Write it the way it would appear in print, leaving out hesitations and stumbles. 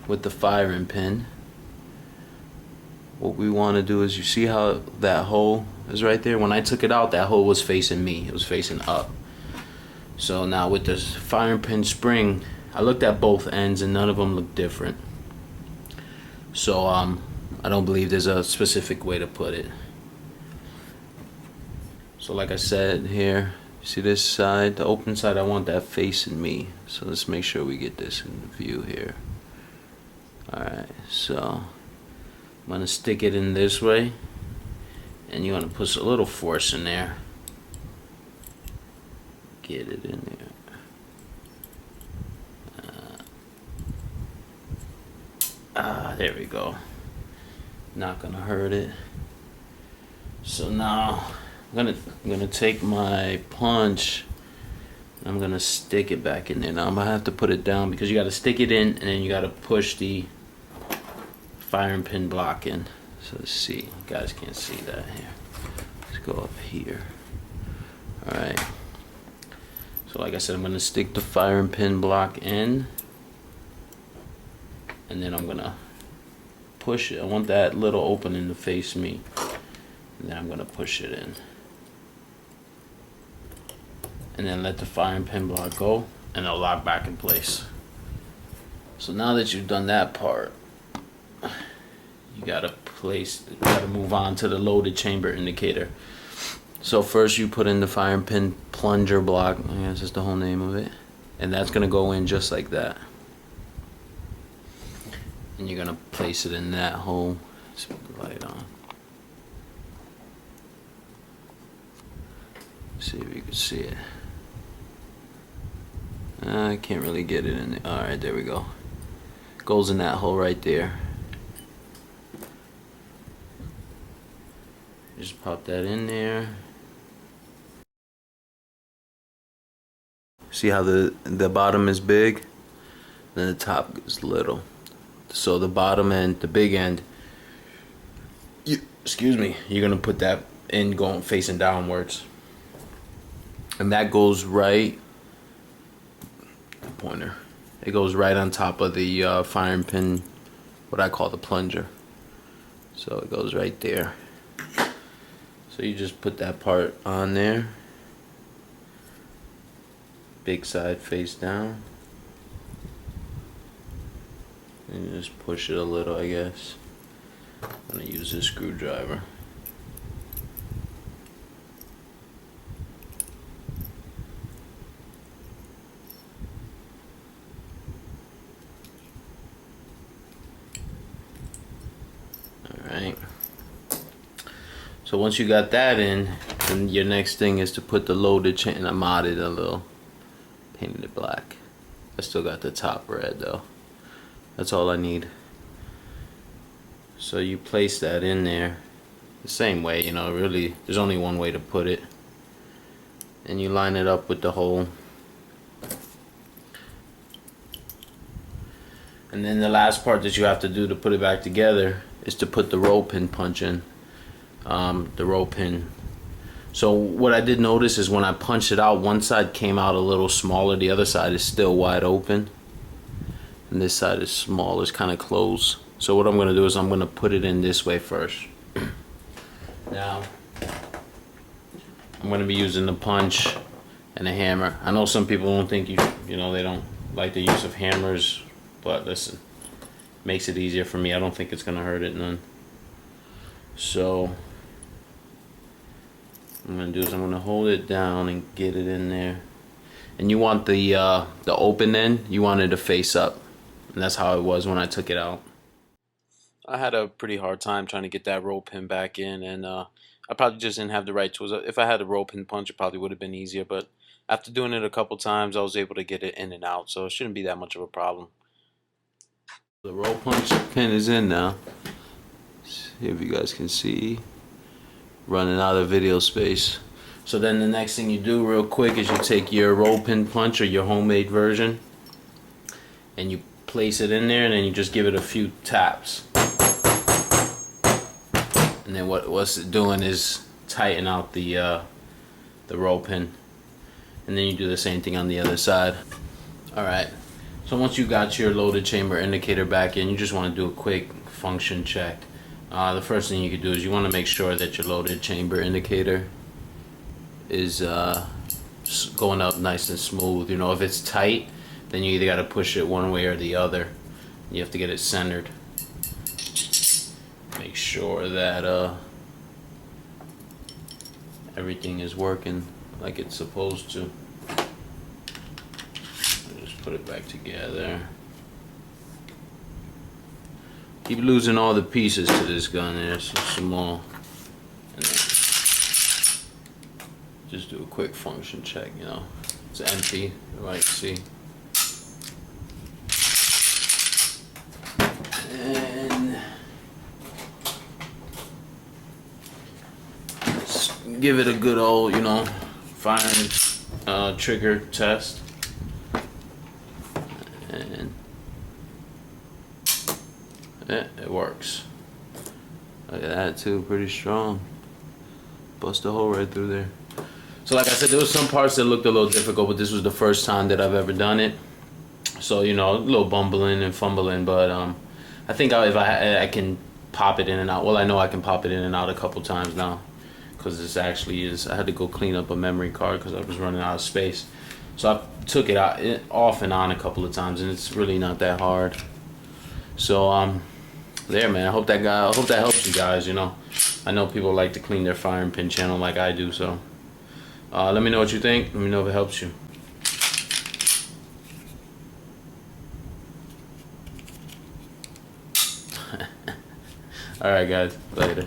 with the firing pin, what we want to do is, you see how that hole is right there? When I took it out, that hole was facing me. It was facing up. So now with this firing pin spring, I looked at both ends and none of them look different. So I don't believe there's a specific way to put it. So like I said here, see this side, the open side, I want that facing me. So let's make sure we get this in view here. Alright, so I'm gonna stick it in this way, and you're gonna put a little force in there. Get it in there. There we go. Not gonna hurt it. So now I'm gonna take my punch. I'm gonna stick it back in there. Now I'm gonna have to put it down because you gotta stick it in and then you gotta push the firing pin block in. So let's see. You guys can't see that here. Let's go up here. Alright. So like I said, I'm gonna stick the firing pin block in, and then I'm gonna push it. I want that little opening to face me, and then I'm gonna push it in, and then let the firing pin block go, and it'll lock back in place. So now that you've done that part, you gotta move on to the loaded chamber indicator. So first you put in the firing pin plunger block, I guess that's the whole name of it, and that's gonna go in just like that. And you're gonna place it in that hole. Let's put the light on. See if you can see it. I can't really get it in there. Alright, there we go. Goes in that hole right there. Just pop that in there. See how the bottom is big, then the top is little. So the bottom end, the big end, you're gonna put that in going facing downwards, and that goes right. The pointer. It goes right on top of the firing pin, what I call the plunger. So it goes right there. So you just put that part on there. Big side face down. And just push it a little, I guess. I'm gonna use this screwdriver. Alright. So once you got that in, then your next thing is to put the loaded chain. I modded a little, painted it black. I still got the top red though. That's all I need. So you place that in there the same way, you know, really there's only one way to put it. And you line it up with the hole. And then the last part that you have to do to put it back together is to put the roll pin punch in. The roll pin. So what I did notice is when I punched it out, one side came out a little smaller, the other side is still wide open. And this side is small, it's kind of closed. So what I'm going to do is I'm going to put it in this way first. Now, I'm going to be using the punch and a hammer. I know some people don't think you know, they don't like the use of hammers, but listen, makes it easier for me. I don't think it's going to hurt it none. So, what I'm going to do is I'm going to hold it down and get it in there. And you want the open end, you want it to face up. And that's how it was when I took it out. I had a pretty hard time trying to get that roll pin back in, and I probably just didn't have the right tools. If I had a roll pin punch, it probably would have been easier, but after doing it a couple times, I was able to get it in and out, so it shouldn't be that much of a problem. The roll punch pin is in now. See if you guys can see. Running out of video space. So then the next thing you do real quick is you take your roll pin punch or your homemade version, and you place it in there, and then you just give it a few taps. And then what's it doing is tighten out the roll pin. And then you do the same thing on the other side. Alright, So once you got your loaded chamber indicator back in, you just want to do a quick function check. The first thing you could do is you want to make sure that your loaded chamber indicator is going up nice and smooth. You know, if it's tight, then you either got to push it one way or the other. You have to get it centered. Make sure that everything is working like it's supposed to. Just put it back together. Keep losing all the pieces to this gun. They're so small. And then just do a quick function check, you know. It's empty, like see. And just give it a good old, you know, fine trigger test. And yeah, it works. Look at that too, pretty strong. Bust a hole right through there. So like I said, there was some parts that looked a little difficult, but this was the first time that I've ever done it. So, you know, a little bumbling and fumbling, but I think if I can pop it in and out. Well, I know I can pop it in and out a couple times now, because this actually is. I had to go clean up a memory card because I was running out of space. So I took it out, off and on a couple of times, and it's really not that hard. So there, man. I hope that helps you guys. You know, I know people like to clean their firing pin channel like I do. So let me know what you think. Let me know if it helps you. All right, guys. Later.